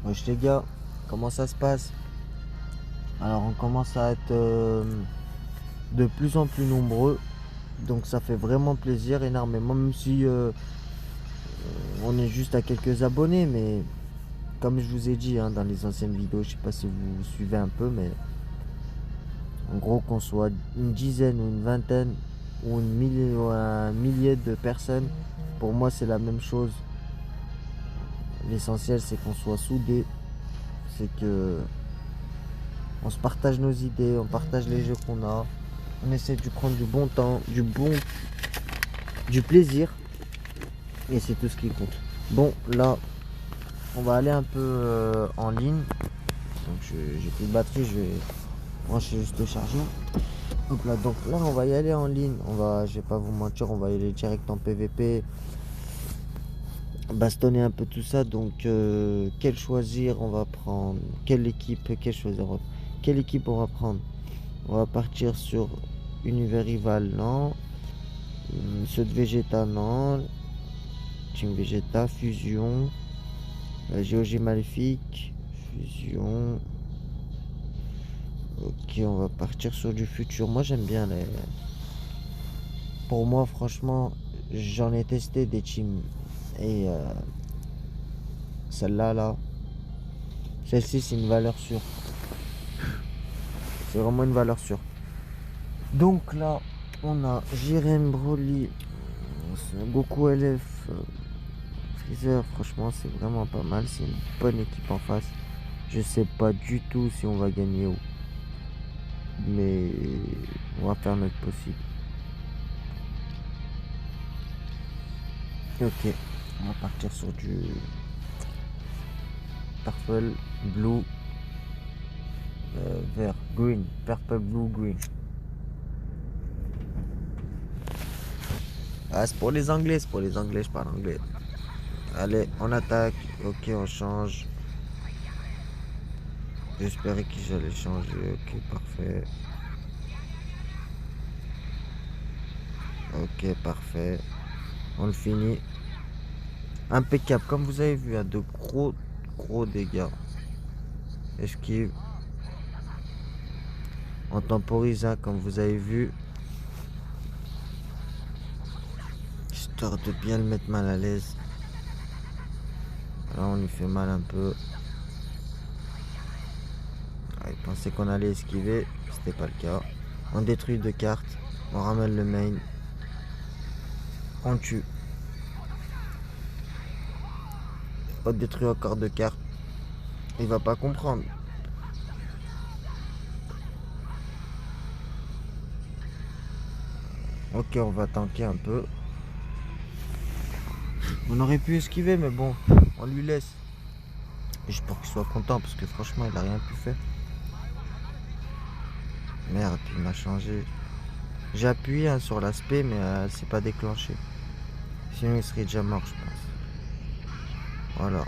Wesh les gars, comment ça se passe? Alors on commence à être de plus en plus nombreux, donc ça fait vraiment plaisir énormément, même si on est juste à quelques abonnés, mais comme je vous ai dit hein, dans les anciennes vidéos, je sais pas si vous suivez un peu, mais en gros qu'on soit une dizaine ou une vingtaine ou une millier ou un millier de personnes, pour moi c'est la même chose. L'essentiel c'est qu'on soit soudés, c'est que on se partage nos idées, on partage les jeux qu'on a. On essaie de prendre du bon temps, du plaisir. Et c'est tout ce qui compte. Bon, là, on va aller un peu en ligne. Donc j'ai plus de batterie, je vais brancher juste le chargeur. Donc là, on va y aller en ligne. Je vais pas vous mentir, on va y aller direct en PVP. Bastonner un peu tout ça. Donc, quel choisir on va prendre? Quelle équipe? Quelle équipe on va prendre? On va partir sur Univers Rival, non. Ceux de Vegeta, non. Team Vegeta, Fusion. GOG Maléfique. Fusion. Ok, on va partir sur du futur. Moi, j'aime bien les. Pour moi, franchement, j'en ai testé des teams. Et celle-là, là. Celle-ci, c'est une valeur sûre. C'est vraiment une valeur sûre. Donc là, on a Jiren, Broly, Goku LF, Freezer. Franchement, c'est vraiment pas mal. C'est une bonne équipe en face. Je sais pas du tout si on va gagner ou. Mais on va faire notre possible. Ok, on va partir sur du purple, blue, vert, green, purple, blue, green. Ah, c'est pour les anglais, je parle anglais. Allez, on attaque. Ok, on change. J'espérais que j'allais changer. Ok, parfait. Ok, parfait. On le finit. Impeccable, comme vous avez vu, à de gros dégâts. Esquive. On temporise, hein, comme vous avez vu. Histoire de bien le mettre mal à l'aise. Là, on lui fait mal un peu. Ah, il pensait qu'on allait esquiver. C'était pas le cas. On détruit deux cartes. On ramène le main. On tue. On détruit encore deux cartes. Il va pas comprendre. Ok, on va tanker un peu. On aurait pu esquiver, mais bon, on lui laisse. Juste pour qu'il soit content, parce que franchement, il a rien pu faire. Merde, il m'a changé. J'ai appuyé hein, sur l'aspect, mais elle s'est pas déclenchée. Sinon, il serait déjà mort, je pense. Voilà.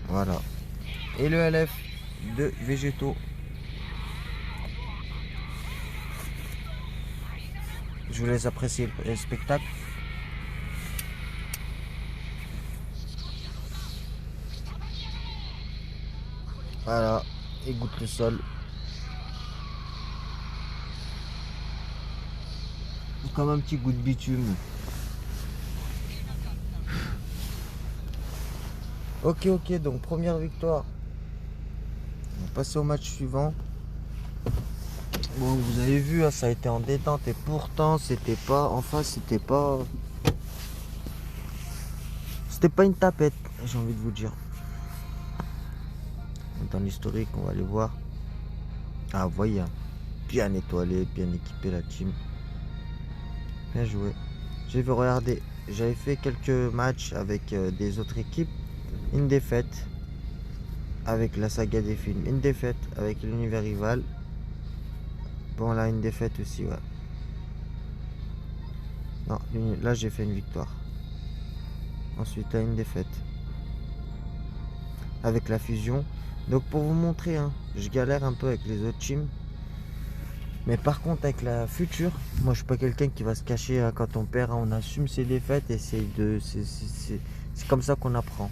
Voilà. Et le LF de végétaux. Je vous laisse apprécier le spectacle. Voilà. Égoutte le sol. Comme un petit goût de bitume. Ok, donc première victoire. On va passer au match suivant. Bon, vous avez vu, hein, ça a été en détente et pourtant, c'était pas. En face, c'était pas une tapette, j'ai envie de vous dire. Dans l'historique, on va aller voir. Ah, vous voyez, hein, bien étoilé, bien équipé la team. Bien joué. J'ai vu, regarder, j'avais fait quelques matchs avec des autres équipes. Une défaite avec la saga des films. Une défaite avec l'univers rival. Bon, là, une défaite aussi, ouais. Non, là, j'ai fait une victoire. Ensuite, là, une défaite. Avec la fusion. Donc, pour vous montrer, hein, je galère un peu avec les autres teams. Mais par contre, avec la future, moi, je suis pas quelqu'un qui va se cacher hein, quand on perd. Hein, on assume ses défaites et C'est comme ça qu'on apprend.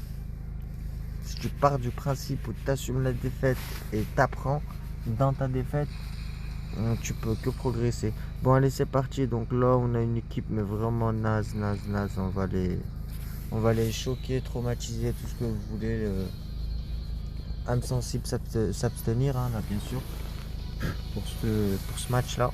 Si tu pars du principe où tu assumes la défaite et t'apprends dans ta défaite, tu peux que progresser. Bon, allez, c'est parti. Donc là, on a une équipe, mais vraiment naze, naze, naze. On va les choquer, traumatiser, tout ce que vous voulez. Âme sensible, s'abstenir, hein, là, bien sûr, pour ce match-là.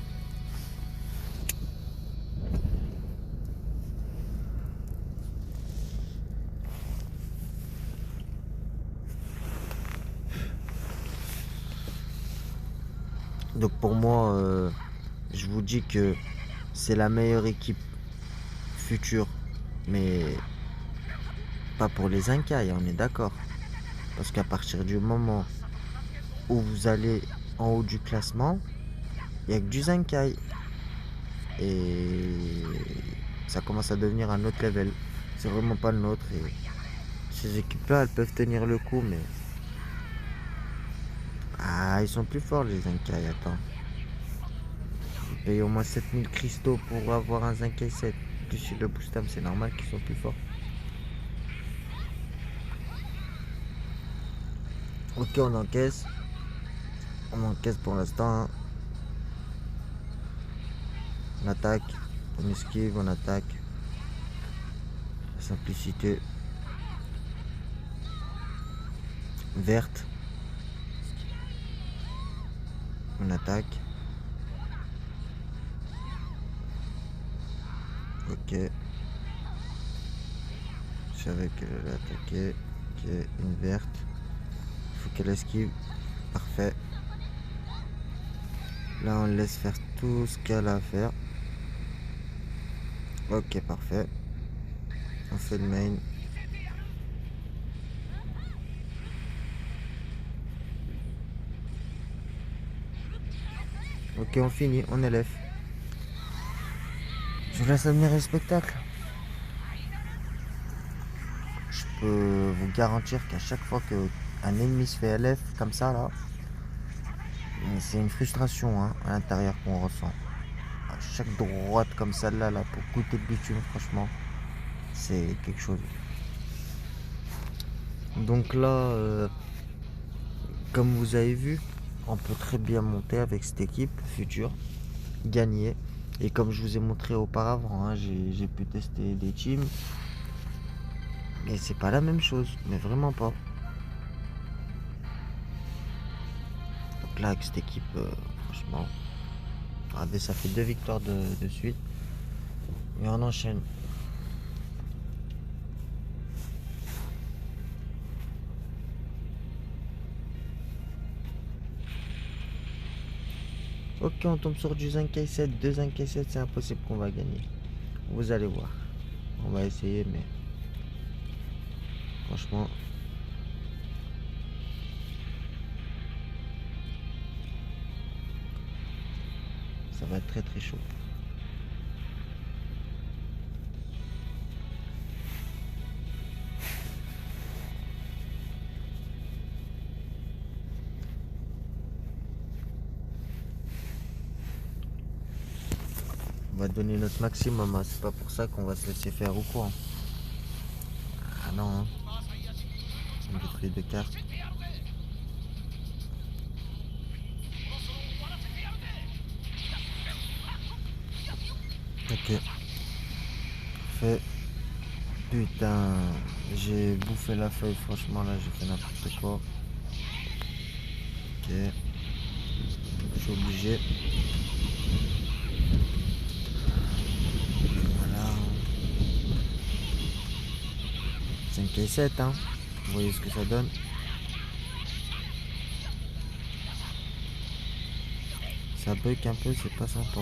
Donc pour moi, je vous dis que c'est la meilleure équipe future, mais pas pour les Incailles, on est d'accord. Parce qu'à partir du moment où vous allez en haut du classement, il n'y a que du Zinkai. Et ça commence à devenir un autre level. C'est vraiment pas le nôtre. Et ces équipes-là, elles peuvent tenir le coup, mais. Ah, ils sont plus forts, les Zinkai, attends. Ils payent au moins 7000 cristaux pour avoir un Zinkai 7. Plus le Boostam, c'est normal qu'ils soient plus forts. Ok, on encaisse. On encaisse pour l'instant, hein. On attaque. On esquive, on attaque. La simplicité. Verte. On attaque. Ok. Je savais qu'elle allait attaquer. Ok, une verte. Il faut qu'elle esquive. Parfait. Là, on laisse faire tout ce qu'elle a à faire. Ok, parfait. On fait le main. Ok, on finit, on élève. Je vous laisse admirer le spectacle. Je peux vous garantir qu'à chaque fois qu'un ennemi se fait LF comme ça, là, c'est une frustration, hein, à l'intérieur qu'on ressent. À chaque droite comme celle-là, là, pour goûter le bitume, franchement, c'est quelque chose. Donc là, comme vous avez vu, on peut très bien monter avec cette équipe future, gagner. Et comme je vous ai montré auparavant, hein, j'ai pu tester des teams. Mais c'est pas la même chose, mais vraiment pas. Donc là, avec cette équipe, franchement, regardez, ça fait 2 victoires de suite. Et on enchaîne. Ok, on tombe sur du 5 7, 2 5 7, c'est impossible qu'on va gagner. Vous allez voir. On va essayer, mais franchement, ça va être très très chaud. On va donner notre maximum, hein. C'est pas pour ça qu'on va se laisser faire ou quoi. Ah non, hein. On détruit de cartes. Ok. Fait. Putain, j'ai bouffé la feuille, franchement là j'ai fait n'importe quoi. Ok. Je suis obligé. Voilà. 5 et 7, hein. Vous voyez ce que ça donne. Ça bug un peu, c'est pas sympa.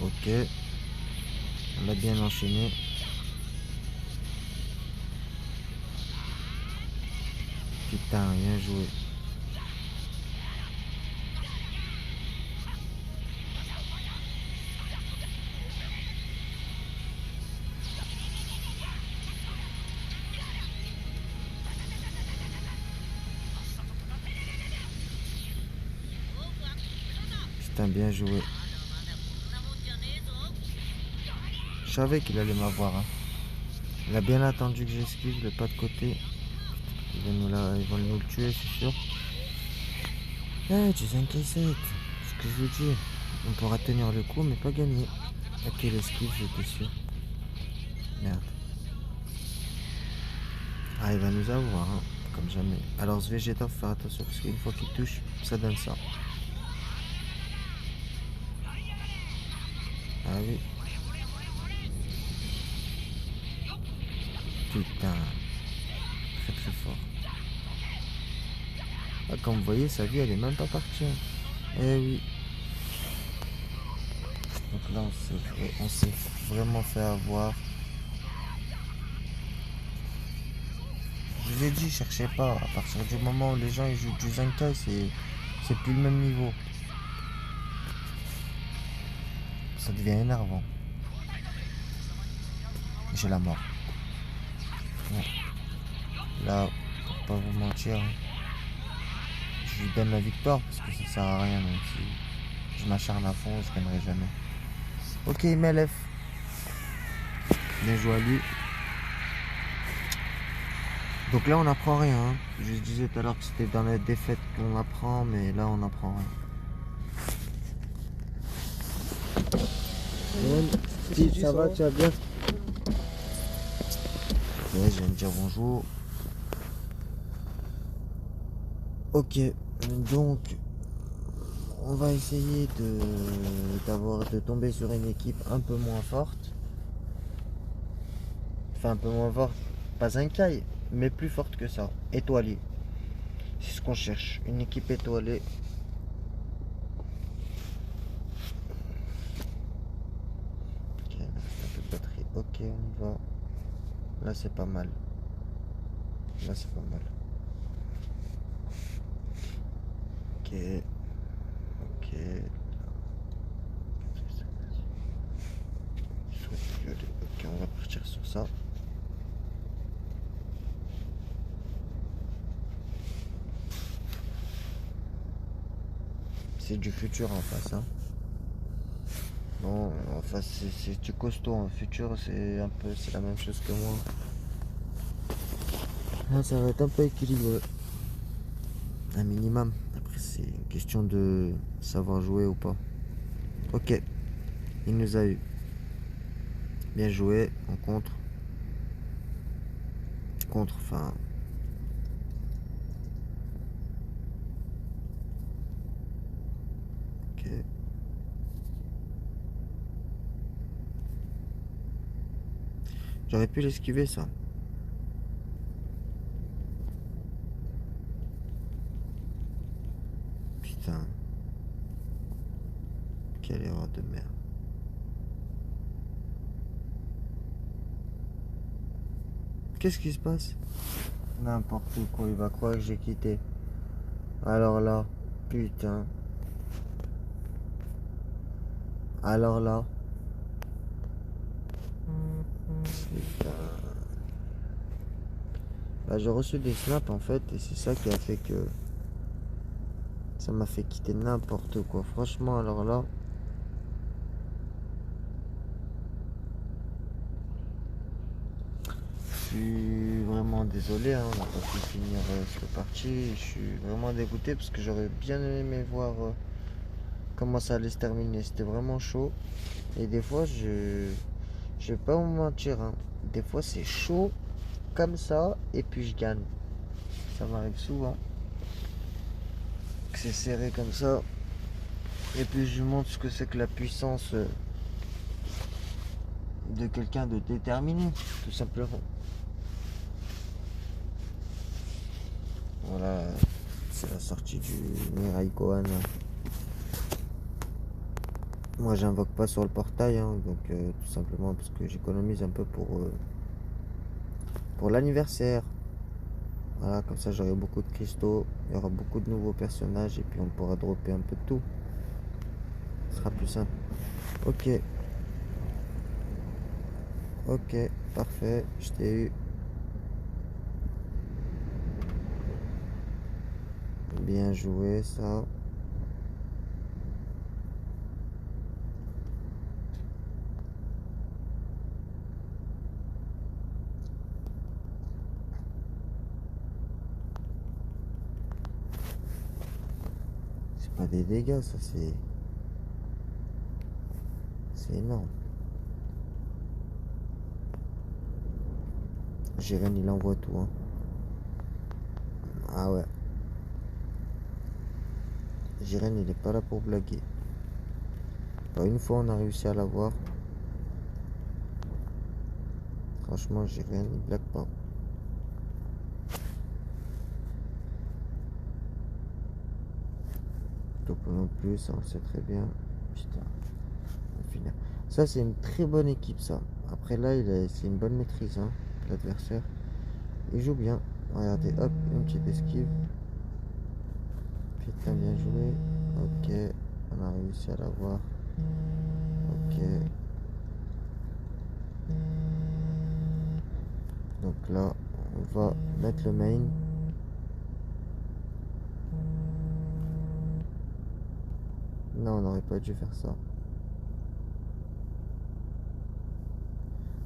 Ok. On a bien enchaîné. Putain, bien joué. Putain, bien joué. Je savais qu'il allait m'avoir. Hein. Il a bien attendu que j'esquive le pas de côté. Ils vont nous le tuer, c'est sûr. Ah, tu K7. C'est ce que je vous dis. On pourra tenir le coup, mais pas gagner. Ok, l'esquive, j'étais sûr. Merde. Ah, il va nous avoir, hein, comme jamais. Alors, ce Vegeta, faut faire attention, parce qu'une fois qu'il touche, ça donne ça. Ah oui. Putain. Très très fort. Ah, comme vous voyez, sa vie, elle est même pas partie. Hein. Eh oui. Donc là, on s'est vraiment fait avoir. Je vous ai dit, cherchez pas. À partir du moment où les gens ils jouent du Zenkai, c'est plus le même niveau. Ça devient énervant. J'ai la mort. Ouais. Là, pour pas vous mentir, hein, je lui donne la victoire parce que ça sert à rien. Même si je m'acharne à fond, je gagnerai jamais. Ok, il m'élève. Bien joué à lui. Donc là, on n'apprend rien. Hein. Je disais tout à l'heure que c'était dans la défaite qu'on apprend, mais là, on n'apprend rien. Steve, ça va, tu vas bien? Ouais, je viens de dire bonjour. Ok, donc on va essayer de tomber sur une équipe un peu moins forte. Enfin, un peu moins forte, pas un caille, mais plus forte que ça. Étoilée. C'est ce qu'on cherche. Une équipe étoilée. Ok, là, un peu de batterie. Ok, on y va. Là, c'est pas mal. Là, c'est pas mal. Ok. Ok. Ok, on va partir sur ça. C'est du futur en face. Hein. Bon, en face, c'est du costaud. En futur, c'est la même chose que moi. Là, ça va être un peu équilibré. Un minimum. Après, c'est une question de savoir jouer ou pas. Ok, il nous a eu. Bien joué, en contre. Contre, enfin. Ok. J'aurais pu l'esquiver, ça. Putain. Quelle erreur de merde. Qu'est-ce qui se passe? N'importe quoi, il va croire que j'ai quitté. Alors là, putain. Alors là. Putain. Bah, j'ai reçu des snaps en fait, et c'est ça qui a fait que ça m'a fait quitter n'importe quoi. Franchement, alors là. Je suis vraiment désolé, hein, on n'a pas pu finir cette partie. Je suis vraiment dégoûté parce que j'aurais bien aimé voir comment ça allait se terminer. C'était vraiment chaud. Et des fois, je vais pas vous mentir, hein, des fois c'est chaud comme ça et puis je gagne. Ça m'arrive souvent que c'est serré comme ça. Et puis je vous montre ce que c'est que la puissance de quelqu'un de déterminé, tout simplement. Voilà, c'est la sortie du Mirai Kohan. Moi j'invoque pas sur le portail, hein, donc tout simplement parce que j'économise un peu pour l'anniversaire. Voilà, comme ça j'aurai beaucoup de cristaux, il y aura beaucoup de nouveaux personnages et puis on pourra dropper un peu de tout. Ce sera plus simple. Ok. Ok, parfait, je t'ai eu. Bien joué ça. pas des dégâts, ça c'est énorme. Jiren il envoie tout, hein. Ah ouais. Jiren il est pas là pour blaguer. Pas une fois on a réussi à l'avoir. Franchement Jiren il blague pas. Topo non plus, ça on le sait très bien. Putain, on va finir. Ça c'est une très bonne équipe ça. Après là c'est une bonne maîtrise, hein, l'adversaire. Il joue bien. Regardez, hop, une petite esquive. Putain, bien joué. Ok, on a réussi à l'avoir. Ok. Donc là, on va mettre le main. Non, on n'aurait pas dû faire ça.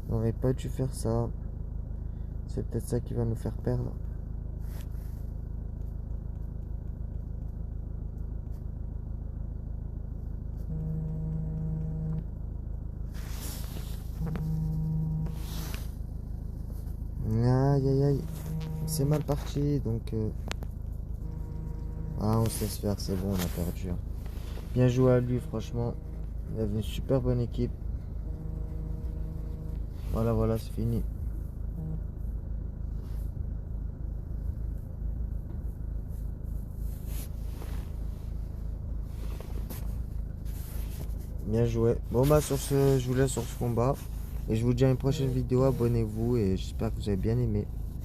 On n'aurait pas dû faire ça. C'est peut-être ça qui va nous faire perdre. Aïe aïe aïe. C'est mal parti donc. Ah, on se laisse faire, c'est bon, on a perdu, hein. Bien joué à lui, franchement. Il avait une super bonne équipe. Voilà, voilà, c'est fini. Bien joué. Bon bah sur ce, je vous laisse sur ce combat. Et je vous dis à une prochaine vidéo. Abonnez-vous et j'espère que vous avez bien aimé.